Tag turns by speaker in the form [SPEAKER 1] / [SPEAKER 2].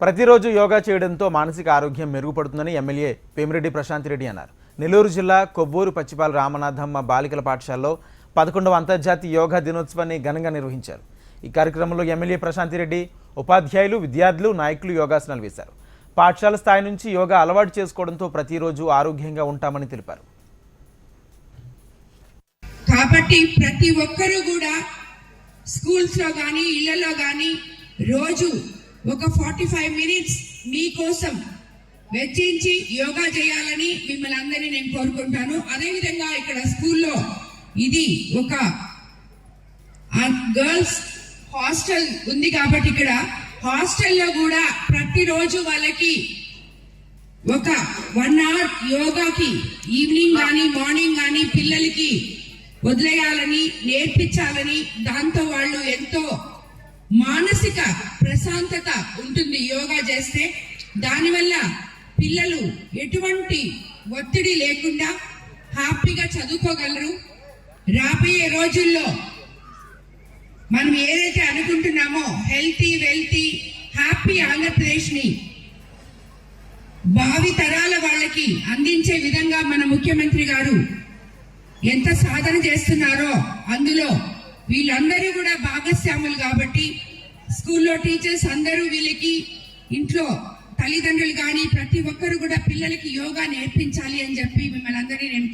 [SPEAKER 1] ప్రతిరోజు యోగా చేయడంతో మానసిక ఆరోగ్యం మెరుగుపడుతుందని ఎమ్మెల్యే పేమిరెడ్డి ప్రశాంత్ రెడ్డి అన్నారు. నెల్లూరు జిల్లా కొవ్వూరు పచ్చిపాల రామనాథమ్మ బాలికల పాఠశాలలో 11వ అంతర్జాతీయ యోగా దినోత్సవాన్ని ఘనంగా నిర్వహించారు. ఈ కార్యక్రమంలో ఎమ్మెల్యే ప్రశాంత్ రెడ్డి, ఉపాధ్యాయులు, విద్యార్థులు, నాయకులు యోగాసనాలు వేశారు. పాఠశాల స్థాయి నుంచి యోగా అలవాటు చేసుకోవడంతో ప్రతిరోజు ఆరోగ్యంగా ఉంటామని తెలిపారు.
[SPEAKER 2] కాబట్టి ప్రతి ఒక్కరూ కూడా స్కూల్స్ లో గానీ ఇళ్లలో గానీ రోజు ఒక 45 మినిట్స్ మీకోసం వెచ్చించి యోగా చేయాలని మిమ్మల్ని అందరినీ నేను కోరుకుంటాను. అదేవిధంగా ఇక్కడ స్కూల్లో ఇది ఒక గర్ల్స్ హాస్టల్ ఉంది కాబట్టి ఇక్కడ హాస్టల్లో కూడా ప్రతిరోజు వాళ్ళకి ఒక 1 అవర్ యోగాకి ఈవినింగ్ కానీ మార్నింగ్ కానీ పిల్లలకి వదిలేయాలని నేర్పించాలని, దాంతో వాళ్ళు ఎంతో మానసిక ప్రశాంతత ఉంటుంది యోగా చేస్తే. దానివల్ల పిల్లలు ఎటువంటి ఒత్తిడి లేకుండా హ్యాపీగా చదువుకోగలరు. రాబోయే రోజుల్లో మనం ఏదైతే అనుకుంటున్నామో హెల్తీ వెల్తీ హ్యాపీ ఆంధ్రప్రదేశ్ ని భావి తరాల వాళ్ళకి అందించే విధంగా మన ముఖ్యమంత్రి గారు ఎంత సాధన చేస్తున్నారో అందులో వీళ్ళందరూ కూడా భాగస్వాములు. కాబట్టి స్కూల్లో టీచర్స్ అందరూ వీళ్ళకి, ఇంట్లో తల్లిదండ్రులు కానీ ప్రతి ఒక్కరు కూడా పిల్లలకి యోగా నేర్పించాలి అని చెప్పి మిమ్మల్ని అందరినీ నేను